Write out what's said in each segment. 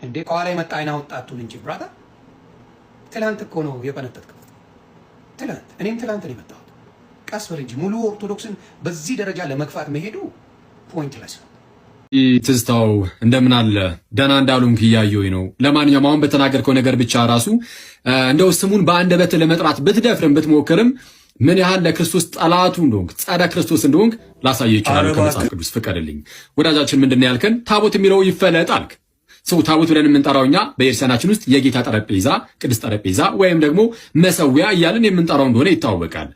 እንዴ ከኋላ የመጣ አይና ወጣቱን እንጂ ብራታ ትላንት እኮ ነው የፈነጠጥከው። ትላንት እኔም ትላንት ነው የመጣሁት። ቀስ በል እንጂ ሙሉ ኦርቶዶክስን በዚህ ደረጃ ለመግፋት መሄዱ ፖይንትለስ ነው። ትዝታው እንደምን አለ ደህና እንዳሉንክ እያየሁኝ ነው። ለማንኛውም አሁን በተናገርከው ነገር ብቻ ራሱ እንደው ስሙን በአንደበት ለመጥራት ብትደፍርም ብትሞክርም ምን ያህል ለክርስቶስ ጠላቱ እንደሆንክ ጸረ ክርስቶስ እንደሆንክ ላሳየህ ይችላል። ከመጽሐፍ ቅዱስ ፍቀድልኝ። ወዳጃችን ምንድን ነው ያልከን? ታቦት የሚለው ይፈለጥ አልክ። ሰው ታቦት ብለን የምንጠራው እኛ በቤተክርስቲያናችን ውስጥ የጌታ ጠረጴዛ፣ ቅድስት ጠረጴዛ ወይም ደግሞ መሰዊያ እያልን የምንጠራው እንደሆነ ይታወቃል።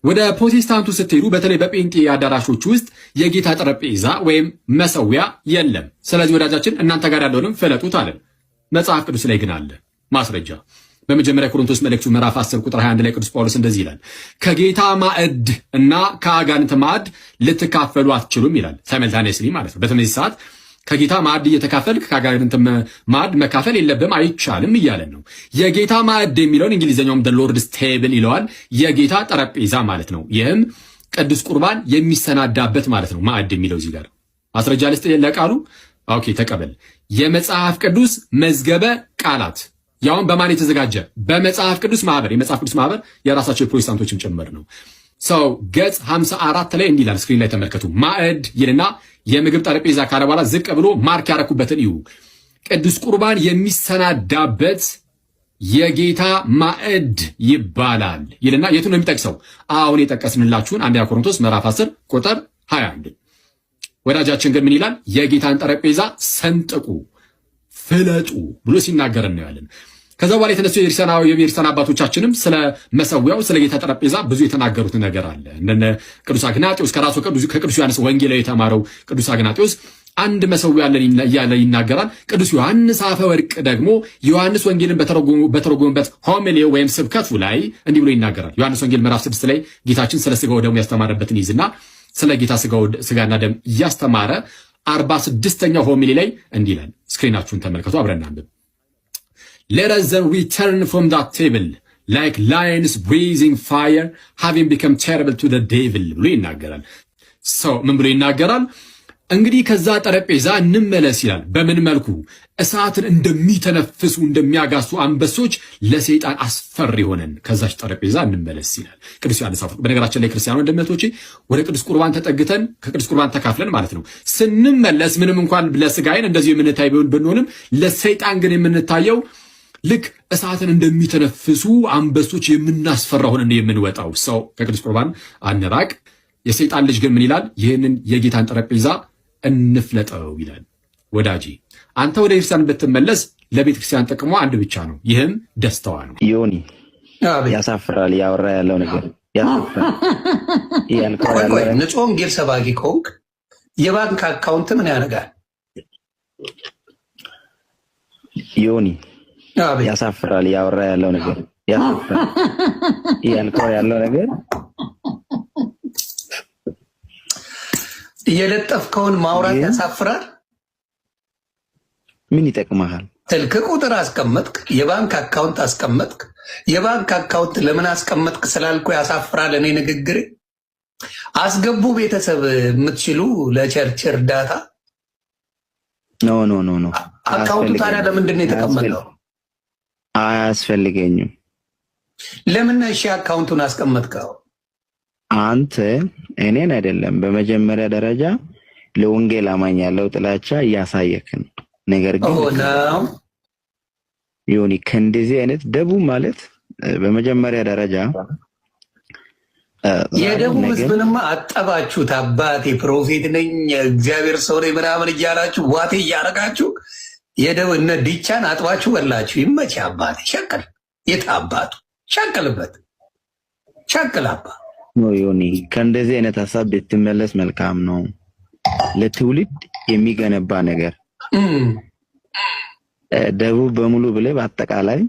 ወደ ፕሮቴስታንቱ ስትሄዱ በተለይ በጴንጤ አዳራሾች ውስጥ የጌታ ጠረጴዛ ወይም መሰዊያ የለም። ስለዚህ ወዳጃችን እናንተ ጋር ያለውንም ፍለጡት አለን። መጽሐፍ ቅዱስ ላይ ግን አለ ማስረጃ። በመጀመሪያ ቆሮንቶስ መልእክቱ ምዕራፍ 10 ቁጥር 21 ላይ ቅዱስ ጳውሎስ እንደዚህ ይላል፣ ከጌታ ማዕድ እና ከአጋንንት ማዕድ ልትካፈሉ አትችሉም ይላል። ሳይመልታኔስሊ ማለት ነው። በተመሳሳይ ሰዓት ከጌታ ማዕድ እየተካፈልክ ከአጋንንት ማዕድ መካፈል የለብም አይቻልም እያለን ነው። የጌታ ማዕድ የሚለውን እንግሊዝኛውም the Lord's table ይለዋል። የጌታ ጠረጴዛ ማለት ነው። ይህም ቅዱስ ቁርባን የሚሰናዳበት ማለት ነው። ማዕድ የሚለው እዚህ ጋር ማስረጃ ልስጥ ለቃሉ። ኦኬ ተቀበል። የመጽሐፍ ቅዱስ መዝገበ ቃላት ያውን በማን የተዘጋጀ? በመጽሐፍ ቅዱስ ማህበር። የመጽሐፍ ቅዱስ ማህበር የራሳቸው የፕሮቴስታንቶችም ጭምር ነው። ሰው ገጽ 54 ላይ እንዲህ ይላል። ስክሪን ላይ ተመልከቱ። ማዕድ ይልና የምግብ ጠረጴዛ ካለ በኋላ ዝቅ ብሎ ማርክ ያረኩበትን እዩ። ቅዱስ ቁርባን የሚሰናዳበት የጌታ ማዕድ ይባላል ይልና የቱ ነው የሚጠቅሰው? አሁን የጠቀስንላችሁን አንደኛ ቆሮንቶስ ምዕራፍ 10 ቁጥር 21። ወዳጃችን ግን ምን ይላል? የጌታን ጠረጴዛ ሰንጥቁ ፍለጡ ብሎ ሲናገር እናያለን። ከዛ በኋላ የተነሱ የቤተክርስቲያን አባቶቻችንም ስለ መሰዊያው ስለ ጌታ ጠረጴዛ ብዙ የተናገሩት ነገር አለ። እንደነ ቅዱስ አግናጢዮስ ከራሱ ከቅዱስ ዮሐንስ ወንጌላዊ የተማረው ቅዱስ አግናጢዮስ አንድ መሰዊያ እያለ ይናገራል። ቅዱስ ዮሐንስ አፈወርቅ ደግሞ ዮሐንስ ወንጌልን በተረጎመበት ሆሚሊ ወይም ስብከቱ ላይ እንዲህ ብሎ ይናገራል። ዮሐንስ ወንጌል ምዕራፍ 6 ላይ ጌታችን ስለ ስጋው ደሙ ያስተማረበትን ይዝና ስለ ጌታ ስጋና ደም እያስተማረ 46ኛው ሆሚሊ ላይ እንዲህ ይላል። ስክሪናችሁን ተመልከቱ፣ አብረን አንብብ። Let us then return from that table like lions breathing fire, having become terrible to the devil ብሎ ይናገራል። ሰው ምን ብሎ ይናገራል? እንግዲህ ከዛ ጠረጴዛ እንመለስ ይላል። በምን መልኩ? እሳትን እንደሚተነፍሱ እንደሚያጋሱ አንበሶች ለሰይጣን አስፈሪ ሆነን ከዛች ጠረጴዛ እንመለስ ይላል ቅዱስ ዮሐንስ አፈወርቅ። በነገራችን ላይ ክርስቲያኖ እንደምነቶቼ ወደ ቅዱስ ቁርባን ተጠግተን ከቅዱስ ቁርባን ተካፍለን ማለት ነው ስንመለስ ምንም እንኳን ለስጋዬን እንደዚህ የምንታይ ብንሆንም ለሰይጣን ግን የምንታየው ልክ እሳትን እንደሚተነፍሱ አንበሶች የምናስፈራ ሆነን የምንወጣው ሰው ከቅዱስ ቁርባን አንራቅ። የሰይጣን ልጅ ግን ምን ይላል? ይህንን የጌታን ጠረጴዛ እንፍለጠው ይላል። ወዳጄ አንተ ወደ ክርስቲያን ብትመለስ ለቤተ ክርስቲያን ጥቅሟ አንድ ብቻ ነው፣ ይህም ደስታዋ ነው። ዮኒ ያሳፍራል። ያወራ ያለው ነገር ያሳፍራል። ያልከው ያለው ንጹህ ወንጌል ሰባኪ ከሆንክ የባንክ አካውንት ምን ያደርጋል? ዮኒ ያሳፍራል። ያወራ ያለው ነገር ያሳፍራል። ያልከው ያለው ነገር የለጠፍከውን ማውራት ያሳፍራል። ምን ይጠቅመሃል? ስልክ ቁጥር አስቀመጥክ፣ የባንክ አካውንት አስቀመጥክ። የባንክ አካውንት ለምን አስቀመጥክ ስላልኩ ያሳፍራል። እኔ ንግግሬ አስገቡ ቤተሰብ የምትችሉ ለቸርች እርዳታ ኖ አካውንቱ ታዲያ ለምንድን ነው የተቀመጠው? አያስፈልገኝም። ለምን እሺ አካውንቱን አስቀመጥከው? አንተ እኔን አይደለም በመጀመሪያ ደረጃ ለወንጌል አማኝ ያለው ጥላቻ እያሳየክን። ነገር ግን ዮኒ ከእንደዚህ አይነት ደቡብ ማለት በመጀመሪያ ደረጃ የደቡብ ህዝብንማ አጠባችሁት። አባቴ ፕሮፌት ነኝ እግዚአብሔር ሰው ነኝ ምናምን እያላችሁ ዋቴ እያረጋችሁ የደቡብ እነ ዲቻን አጥባችሁ በላችሁ። ይመች አባቴ። ሸቅል የት አባቱ ሸቅልበት ሸቅል አባ ዮኒ ከእንደዚህ አይነት ሀሳብ ብትመለስ መልካም ነው። ለትውልድ የሚገነባ ነገር ደቡብ በሙሉ ብለህ በአጠቃላይ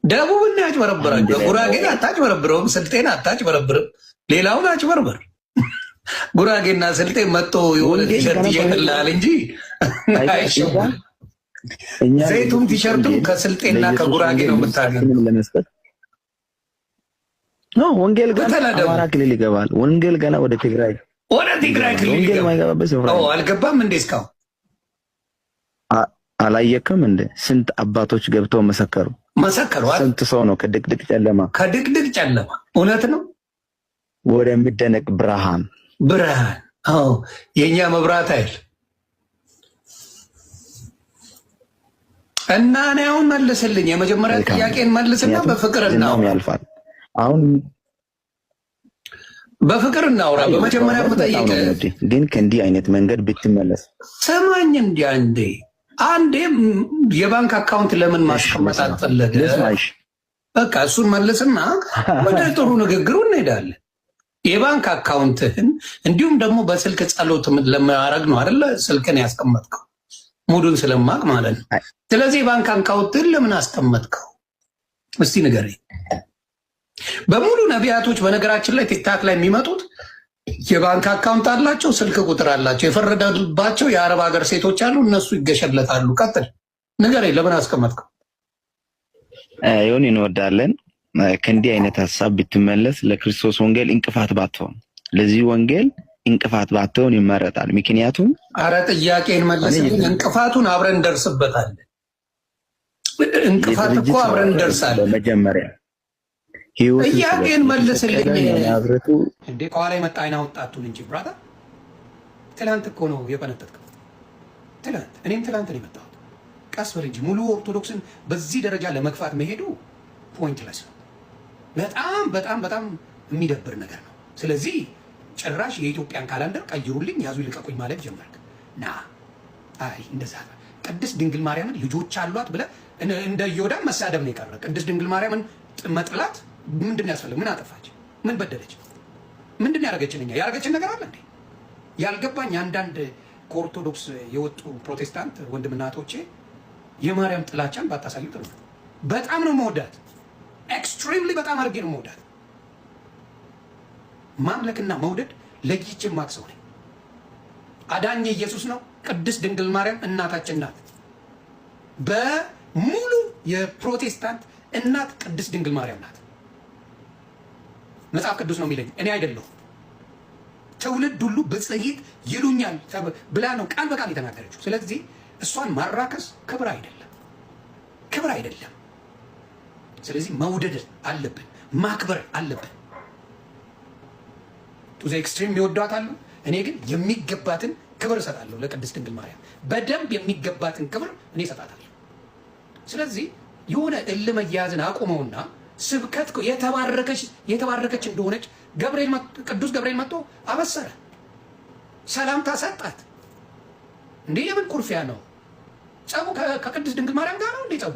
ደቡብን ያጭበረብራችሁ። ጉራጌን አታጭበረብረውም፣ ስልጤን አታጭበረብርም፣ ሌላውን አጭበርበር። ጉራጌና ስልጤ መጥቶ የሆነ ቲሸርት ይሸጥልሃል እንጂ አይሸጡም። ዘይቱም ቲሸርቱም ከስልጤና ከጉራጌ ነው የምታገኘው። ወንጌል ገና አማራ ክልል ይገባል። ወንጌል ገና ወደ ትግራይ ክልል ይገባል። አልገባም እንዴ እስካሁን? አላየክም እንደ ስንት አባቶች ገብተው መሰከሩ። ስንት ሰው ነው ከድቅድቅ ጨለማ እውነት ነው ወደሚደነቅ ብርሃን። አዎ የኛ መብራት አይደል እና እኔ አሁን መልስልኝ። የመጀመሪያ ጥያቄን መልስና በፍቅር እናውራ። ያልፋል። አሁን በፍቅር እናውራ። በመጀመሪያ ብጠይቅ ግን ከእንዲህ አይነት መንገድ ብትመለስ ሰማኝ። አንዴ የባንክ አካውንት ለምን ማስቀመጥ አልፈለገ? በቃ እሱን መልስና ወደ ጥሩ ንግግሩ እንሄዳለን። የባንክ አካውንትህን እንዲሁም ደግሞ በስልክ ጸሎት ለማያረግ ነው አይደለ? ስልክን ያስቀመጥከው ሙዱን ስለማቅ ማለት ነው። ስለዚህ የባንክ አካውንትህን ለምን አስቀመጥከው? እስቲ ንገረኝ። በሙሉ ነቢያቶች በነገራችን ላይ ቲክታክ ላይ የሚመጡት የባንክ አካውንት አላቸው፣ ስልክ ቁጥር አላቸው። የፈረደባቸው የአረብ ሀገር ሴቶች አሉ፣ እነሱ ይገሸለታሉ። ቀጥል፣ ንገረኝ፣ ለምን አስቀመጥከው? ይሁን እንወዳለን። ከእንዲህ አይነት ሀሳብ ብትመለስ ለክርስቶስ ወንጌል እንቅፋት ባትሆን፣ ለዚህ ወንጌል እንቅፋት ባትሆን ይመረጣል። ምክንያቱም አረ ጥያቄን መልስልኝ። እንቅፋቱን አብረን እንደርስበታለን። እንቅፋት እኮ አብረን እንደርሳለን። መጀመሪያ ጥያቄን መልስልኝ። እንዴ ከኋላ የመጣ አይና ወጣቱን እንጂ ብራታ፣ ትላንት እኮ ነው የፈነጠጥከው። ትላንት እኔም ትላንት ነው የመጣሁት። ቀስ በል እንጂ ሙሉ ኦርቶዶክስን በዚህ ደረጃ ለመግፋት መሄዱ ፖይንትለስ ነው። በጣም በጣም በጣም የሚደብር ነገር ነው። ስለዚህ ጭራሽ የኢትዮጵያን ካላንደር ቀይሩልኝ፣ ያዙ ይልቀቁኝ ማለት ጀመርክ። አይ እንደዛ ቅድስት ድንግል ማርያምን ልጆች አሏት ብለህ እንደ ዮዳን መሳደብ ነው የቀረ። ቅድስት ድንግል ማርያምን መጥላት ምንድን ያስፈልግ? ምን አጠፋች? ምን በደለች? ምንድን ያደረገችን? እኛ ያደረገችን ነገር አለ እንዴ? ያልገባኝ አንዳንድ ከኦርቶዶክስ የወጡ ፕሮቴስታንት ወንድምና እህቶቼ የማርያም ጥላቻን ባታሳዩ ጥሩ ነው። በጣም ነው መወዳት፣ ኤክስትሪምሊ በጣም አድርጌ ነው መወዳት። ማምለክና መውደድ ለይቼ ማክሰው ነኝ። አዳኝ ኢየሱስ ነው። ቅድስት ድንግል ማርያም እናታችን ናት። በሙሉ የፕሮቴስታንት እናት ቅድስት ድንግል ማርያም ናት። መጽሐፍ ቅዱስ ነው የሚለኝ፣ እኔ አይደለሁም። ትውልድ ሁሉ ብጽዕት ይሉኛል ብላ ነው ቃል በቃል የተናገረችው። ስለዚህ እሷን ማራከስ ክብር አይደለም፣ ክብር አይደለም። ስለዚህ መውደድ አለብን፣ ማክበር አለብን። ቱዘ ኤክስትሪም ይወዷታሉ። እኔ ግን የሚገባትን ክብር እሰጣለሁ ለቅድስት ድንግል ማርያም። በደንብ የሚገባትን ክብር እኔ እሰጣታለሁ። ስለዚህ የሆነ እልህ መያዝን አቁመውና ስብከት የተባረከች እንደሆነች ቅዱስ ገብርኤል መጥቶ አበሰረ፣ ሰላምታ ሰጣት። እንዴ የምን ኩርፊያ ነው? ጸቡ ከቅድስት ድንግል ማርያም ጋር ነው እንዴ? ጸቡ